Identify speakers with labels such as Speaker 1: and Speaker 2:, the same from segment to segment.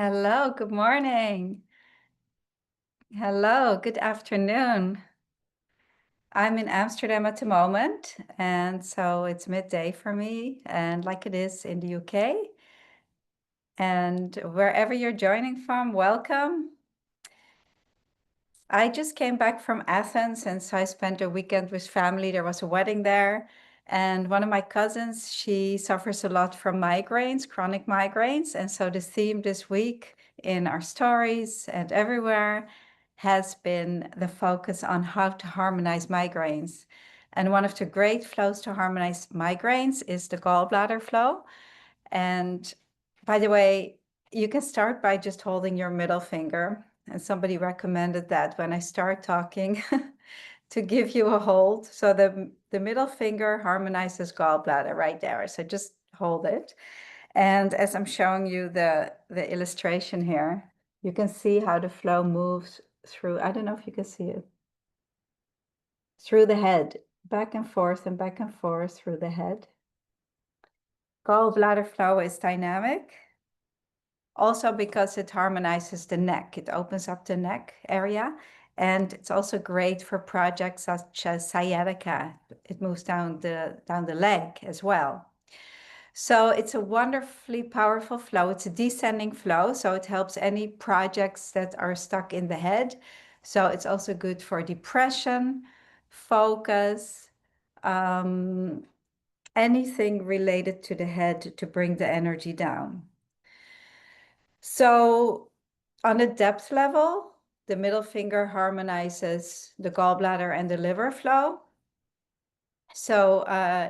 Speaker 1: Hello, good morning. Hello, good afternoon. I'm in Amsterdam at the moment, and so it's midday for me, and like it is in the UK. And wherever you're joining from, welcome. I just came back from Athens, and so I spent a weekend with family. There was a wedding there, and one of my cousins, she suffers a lot from migraines, chronic migraines. And so the theme this week in our stories and everywhere has been the focus on how to harmonize migraines. And one of the great flows to harmonize migraines is the gallbladder flow. And by the way, you can start by just holding your middle finger. And somebody recommended that when I start talking to give you a hold. So the middle finger harmonizes gallbladder right there. So just hold it. And as I'm showing you the illustration here, you can see how the flow moves through. I don't know if you can see it. Through the head, back and forth through the head. Gallbladder flow is dynamic. Also because it harmonizes the neck. It opens up the neck area. And it's also great for projects such as sciatica. It moves down the leg as well. So it's a wonderfully powerful flow. It's a descending flow, so it helps any projects that are stuck in the head. So it's also good for depression, focus, anything related to the head to bring the energy down. So on a depth level, the middle finger harmonizes the gallbladder and the liver flow. So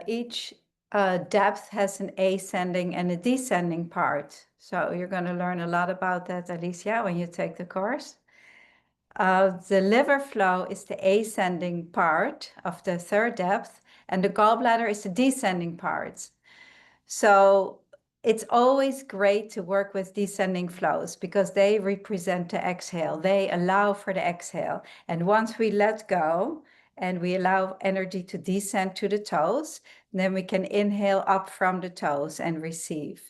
Speaker 1: each depth has an ascending and a descending part. So you're going to learn a lot about that, Alicia, when you take the course. The liver flow is the ascending part of the third depth, and the gallbladder is the descending part. So it's always great to work with descending flows because they represent the exhale. They allow for the exhale. And once we let go and we allow energy to descend to the toes, then we can inhale up from the toes and receive.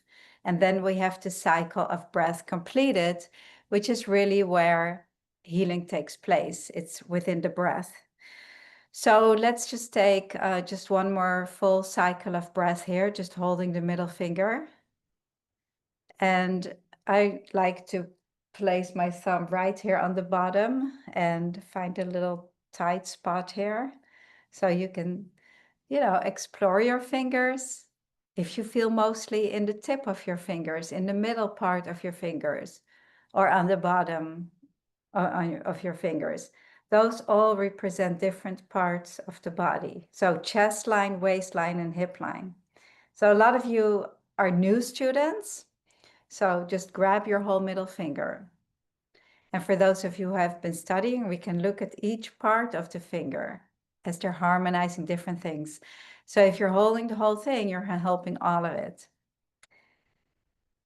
Speaker 1: And then we have the cycle of breath completed, which is really where healing takes place. It's within the breath. So let's just take just one more full cycle of breath here, just holding the middle finger. And I like to place my thumb right here on the bottom and find a little tight spot here. So you can, explore your fingers. If you feel mostly in the tip of your fingers, in the middle part of your fingers, or on the bottom of your fingers. Those all represent different parts of the body. So chest line, waistline, and hip line. So a lot of you are new students. So just grab your whole middle finger. And for those of you who have been studying, we can look at each part of the finger as they're harmonizing different things. So if you're holding the whole thing, you're helping all of it.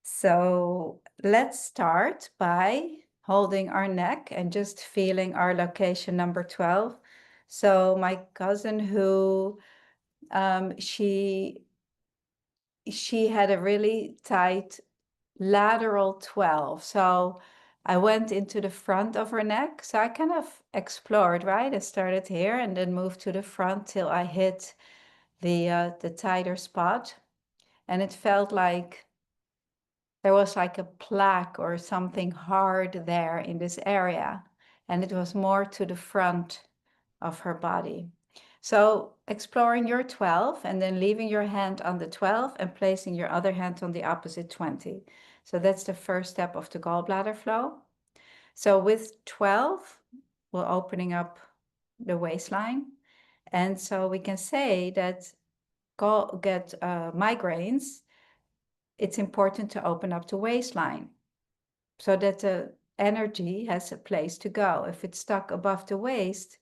Speaker 1: So let's start by holding our neck and just feeling our location number 12. So my cousin who she had a really tight lateral 12. So I went into the front of her neck. So I kind of explored, right? I started here and then moved to the front till I hit the tighter spot. And it felt like there was like a plaque or something hard there in this area. And it was more to the front of her body. So exploring your 12 and then leaving your hand on the 12 and placing your other hand on the opposite 20. So that's the first step of the gallbladder flow. So with 12, we're opening up the waistline. And so we can say that migraines, it's important to open up the waistline so that the energy has a place to go. If it's stuck above the waist,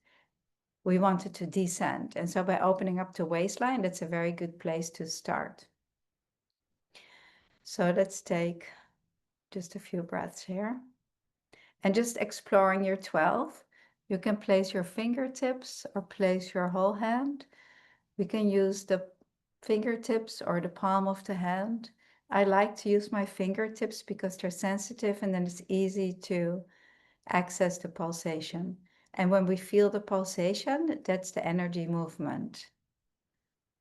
Speaker 1: we want it to descend. And so by opening up the waistline, that's a very good place to start. So let's take just a few breaths here. And just exploring your 12, you can place your fingertips or place your whole hand. We can use the fingertips or the palm of the hand I like to use my fingertips because they're sensitive and then it's easy to access the pulsation. And when we feel the pulsation, that's the energy movement.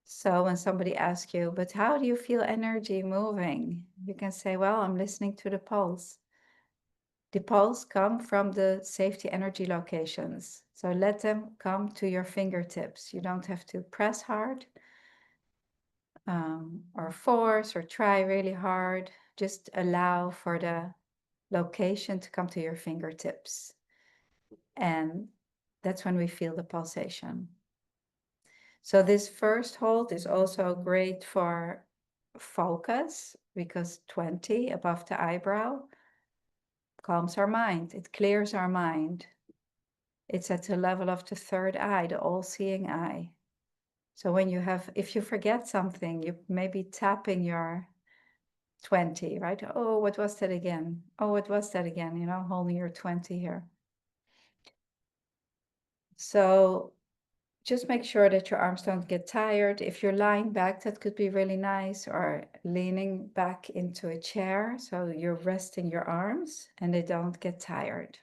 Speaker 1: So when somebody asks you, but how do you feel energy moving? You can say, well, I'm listening to the pulse. The pulse come from the safety energy locations. So let them come to your fingertips. You don't have to press hard or force or try really hard. Just allow for the location to come to your fingertips. And that's when we feel the pulsation. So this first hold is also great for focus because 20 above the eyebrow calms our mind. It clears our mind. It's at the level of the third eye, the all-seeing eye. So when you have, if you forget something, you may be tapping your 20, right? Oh, what was that again? Oh, what was that again? You know, holding your 20 here. So just make sure that your arms don't get tired. If you're lying back, that could be really nice, or leaning back into a chair. So you're resting your arms and they don't get tired.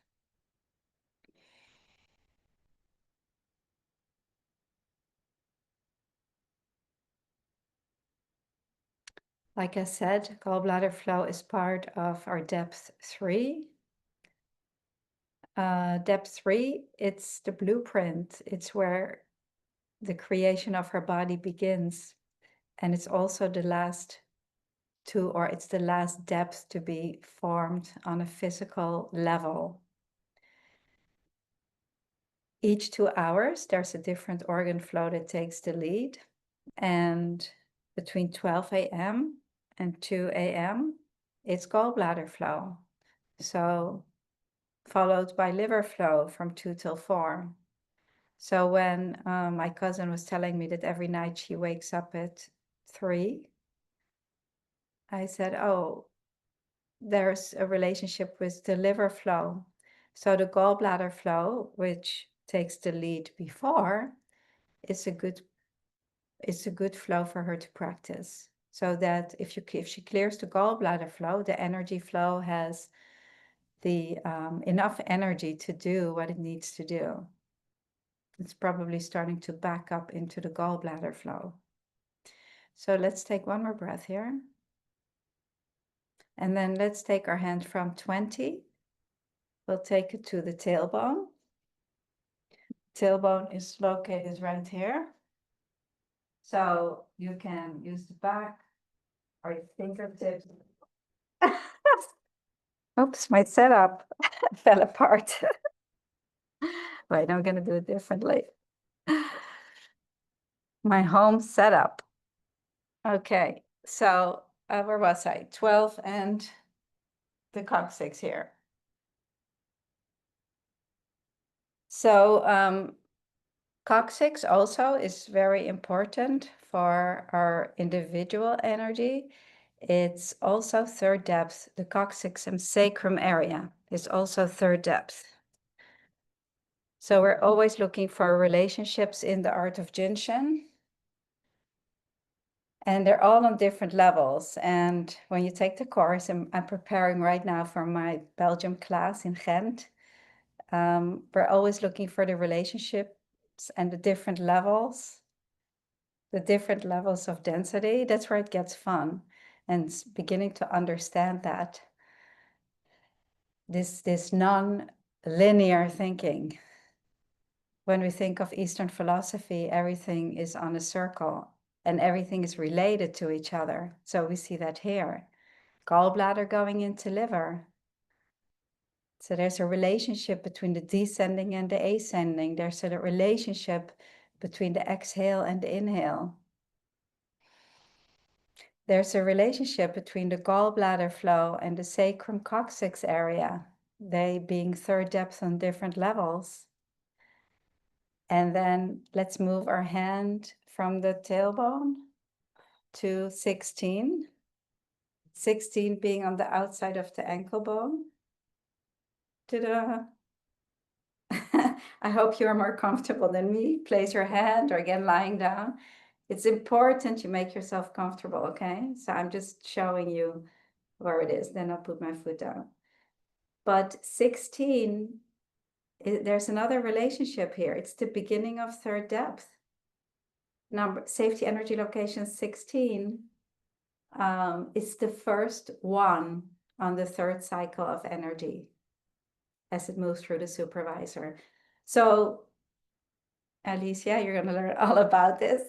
Speaker 1: Like I said, gallbladder flow is part of our depth 3. Depth 3, it's the blueprint. It's where the creation of her body begins. And it's also the last it's the last depth to be formed on a physical level. Each 2 hours, there's a different organ flow that takes the lead. And between 12 a.m. and 2 a.m., it's gallbladder flow. So followed by liver flow from 2 till 4. So when my cousin was telling me that every night she wakes up at 3, I said, oh, there's a relationship with the liver flow. So the gallbladder flow, which takes the lead before, is a good flow for her to practice. So that if she clears the gallbladder flow, the energy flow has the enough energy to do what it needs to do. It's probably starting to back up into the gallbladder flow. So let's take one more breath here. And then let's take our hand from 20. We'll take it to the tailbone. Tailbone is located right here. So you can use the back or your fingertips. Oops, my setup fell apart. Wait, I'm going to do it differently. My home setup. Okay, so where was I? 12 and the coccyx here. So coccyx also is very important for our individual energy. It's also third depth. The coccyx and sacrum area is also third depth. So we're always looking for relationships in the art of Jin Shin. And they're all on different levels. And when you take the course, I'm preparing right now for my Belgium class in Ghent. We're always looking for the relationships and the different levels of density. That's where it gets fun, and beginning to understand that this non-linear thinking. When we think of Eastern philosophy, everything is on a circle and everything is related to each other. So we see that here. Gallbladder going into liver. So there's a relationship between the descending and the ascending. There's a relationship between the exhale and the inhale. There's a relationship between the gallbladder flow and the sacrum coccyx area, they being third depth on different levels. And then let's move our hand from the tailbone to 16. 16 being on the outside of the ankle bone. Ta-da! I hope you're more comfortable than me. Place your hand, or again lying down, It's important you make yourself comfortable, okay? So I'm just showing you where it is. Then I'll put my foot down. But 16, there's another relationship here. It's the beginning of third depth. Number safety energy location 16 is the first one on the third cycle of energy as it moves through the supervisor. So, Alicia, you're going to learn all about this.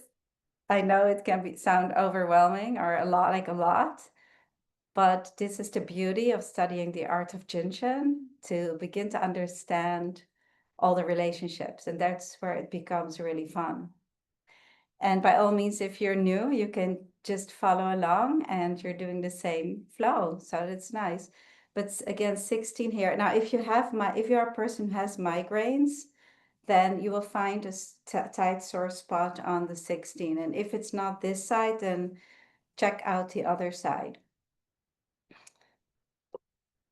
Speaker 1: I know it can sound overwhelming or a lot, but this is the beauty of studying the art of Jin Shin, to begin to understand all the relationships, and that's where it becomes really fun. And by all means, if you're new, you can just follow along and you're doing the same flow. So that's nice. But again, 16 here. Now, if you're a person who has migraines, then you will find a tight sore spot on the 16. And if it's not this side, then check out the other side.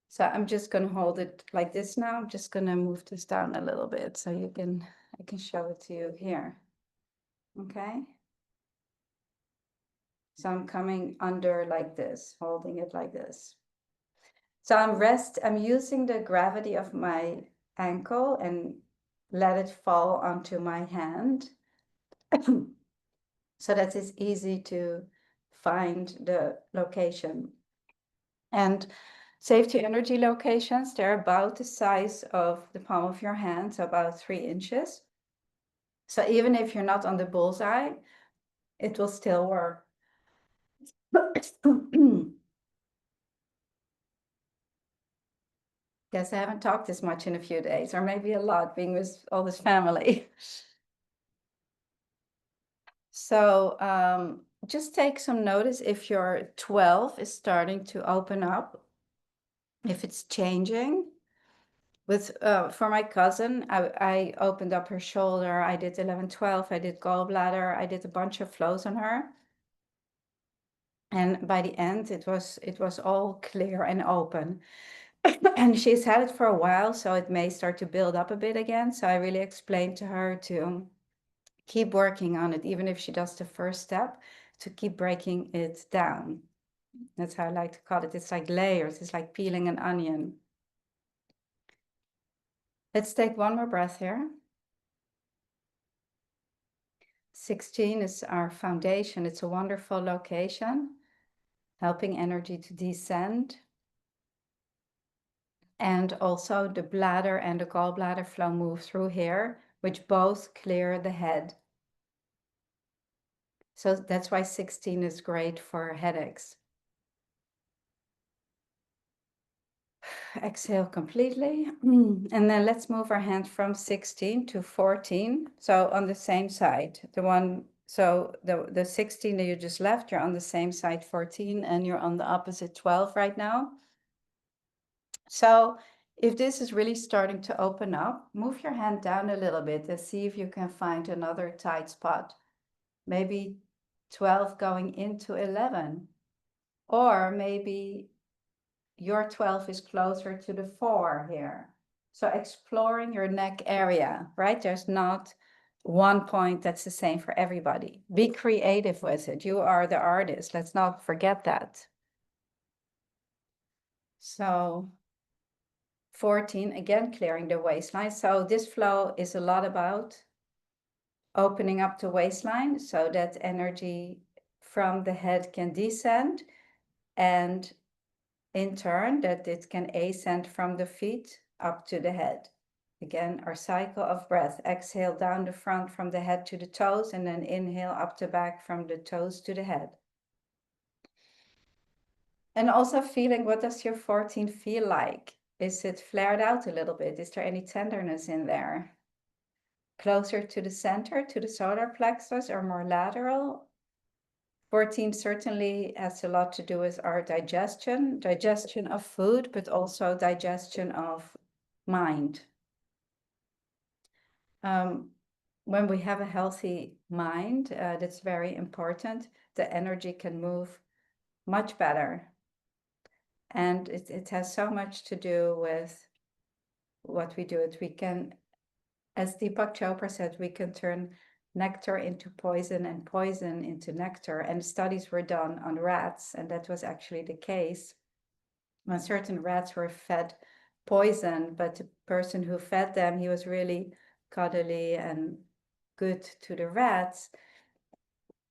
Speaker 1: So I'm just going to hold it like this now. I'm just going to move this down a little bit so I can show it to you here. Okay. So I'm coming under like this, holding it like this. So I'm using the gravity of my ankle and let it fall onto my hand. So that it's easy to find the location. And safety energy locations, they're about the size of the palm of your hand, so about 3 inches. So even if you're not on the bullseye, it will still work. Guess I haven't talked this much in a few days, or maybe a lot, being with all this family. So just take some notice if your 12 is starting to open up, if it's changing. For my cousin, I opened up her shoulder. I did 11, 12. I did gallbladder. I did a bunch of flows on her. And by the end, it was all clear and open. And she's had it for a while, so it may start to build up a bit again. So I really explained to her to keep working on it, even if she does the first step, to keep breaking it down. That's how I like to call it. It's like layers. It's like peeling an onion. Let's take one more breath here. 16 is our foundation. It's a wonderful location, helping energy to descend. And also the bladder and the gallbladder flow move through here, which both clear the head. So that's why 16 is great for headaches. Exhale completely. And then let's move our hand from 16 to 14. So on the same side, the 16 that you just left, you're on the same side 14, and you're on the opposite 12 right now. So if this is really starting to open up, move your hand down a little bit and see if you can find another tight spot. Maybe 12 going into 11. Or maybe your 12 is closer to the 4 here. So exploring your neck area, right? There's not one point that's the same for everybody. Be creative with it. You are the artist. Let's not forget that. So 14, again, clearing the waistline. So this flow is a lot about opening up the waistline so that energy from the head can descend, and in turn that it can ascend from the feet up to the head. Again, our cycle of breath. Exhale down the front from the head to the toes, and then inhale up the back from the toes to the head. And also feeling, what does your 14 feel like? Is it flared out a little bit? Is there any tenderness in there? Closer to the center, to the solar plexus, or more lateral? 14 certainly has a lot to do with our digestion of food, but also digestion of mind. When we have a healthy mind, that's very important. The energy can move much better. And it has so much to do with what we do. We can, as Deepak Chopra said, we can turn nectar into poison and poison into nectar. And studies were done on rats, and that was actually the case. When certain rats were fed poison, but the person who fed them, he was really cuddly and good to the rats,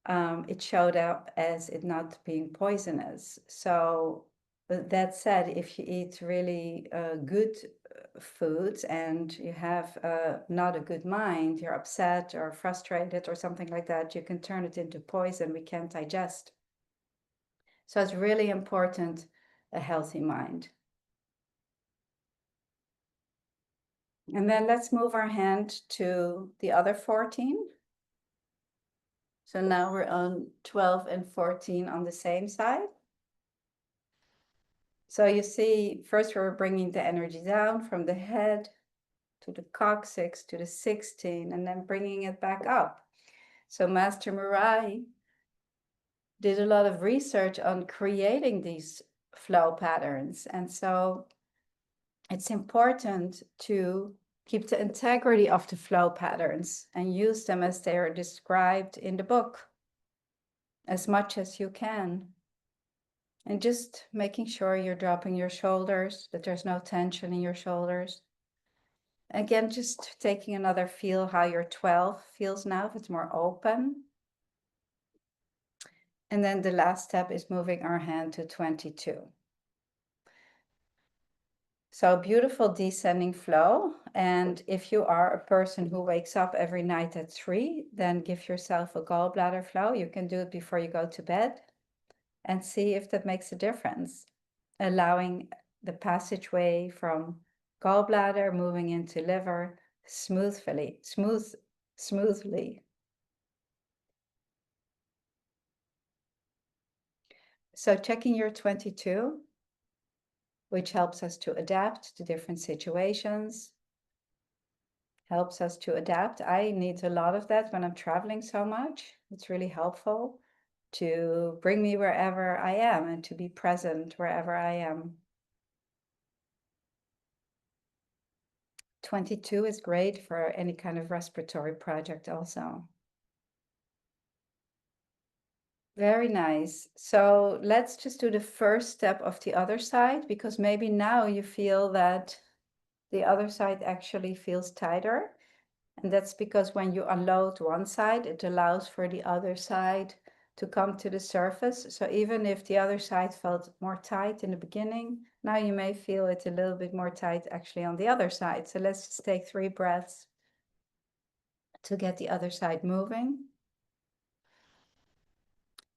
Speaker 1: it showed up as it not being poisonous. So that said, if you eat really good foods and you have not a good mind, you're upset or frustrated or something like that, you can turn it into poison we can't digest. So it's really important, a healthy mind. And then let's move our hand to the other 14. So now we're on 12 and 14 on the same side. So you see, first we're bringing the energy down from the head to the coccyx to the 16, and then bringing it back up. So Master Murai did a lot of research on creating these flow patterns. And so it's important to keep the integrity of the flow patterns and use them as they are described in the book as much as you can. And just making sure you're dropping your shoulders, that there's no tension in your shoulders. Again, just taking another feel how your 12 feels now, if it's more open. And then the last step is moving our hand to 22. So beautiful descending flow. And if you are a person who wakes up every night at 3, then give yourself a gallbladder flow. You can do it before you go to bed and see if that makes a difference. Allowing the passageway from gallbladder moving into liver smoothly. So checking your 22, which helps us to adapt to different situations, helps us to adapt. I need a lot of that when I'm traveling so much. It's really helpful to bring me wherever I am and to be present wherever I am. 22 is great for any kind of respiratory project also. Very nice. So let's just do the first step of the other side, because maybe now you feel that the other side actually feels tighter. And that's because when you unload one side, it allows for the other side to come to the surface. So even if the other side felt more tight in the beginning, now you may feel it a little bit more tight actually on the other side. So let's just take 3 breaths to get the other side moving.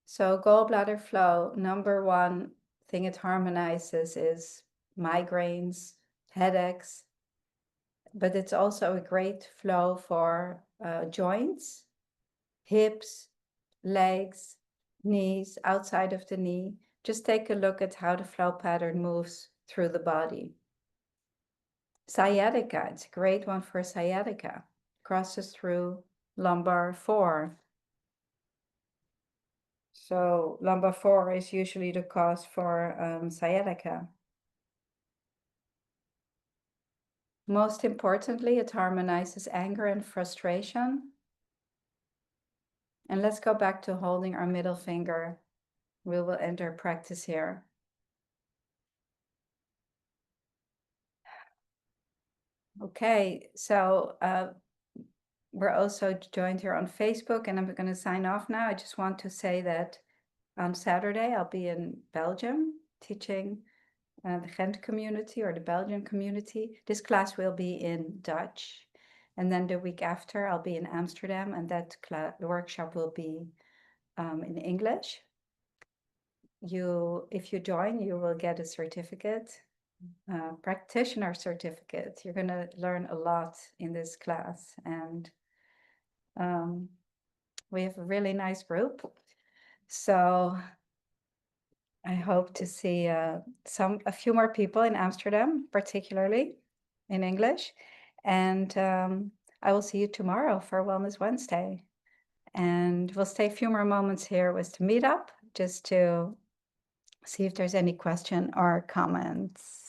Speaker 1: So gallbladder flow, number one thing it harmonizes is migraines, headaches, but it's also a great flow for joints, hips, legs, knees, outside of the knee. Just take a look at how the flow pattern moves through the body. Sciatica, it's a great one for sciatica. Crosses through lumbar 4. So lumbar 4 is usually the cause for sciatica. Most importantly, it harmonizes anger and frustration. And let's go back to holding our middle finger. We will end our practice here. Okay, so we're also joined here on Facebook, and I'm going to sign off now. I just want to say that on Saturday, I'll be in Belgium teaching the Ghent community or the Belgian community. This class will be in Dutch. And then the week after, I'll be in Amsterdam, and that the workshop will be in English. If you join, you will get a certificate, practitioner certificate. You're going to learn a lot in this class, and we have a really nice group. So I hope to see a few more people in Amsterdam, particularly in English. And I will see you tomorrow for Wellness Wednesday. And we'll stay a few more moments here with the meetup, just to see if there's any question or comments.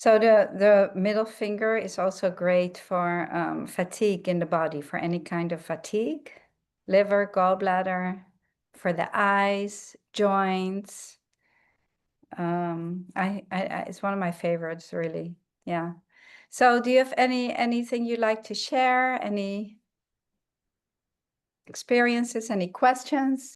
Speaker 1: So the middle finger is also great for fatigue in the body, for any kind of fatigue, liver, gallbladder, for the eyes, joints. It's one of my favorites, really. Yeah. So do you have anything you'd like to share? Any experiences, any questions?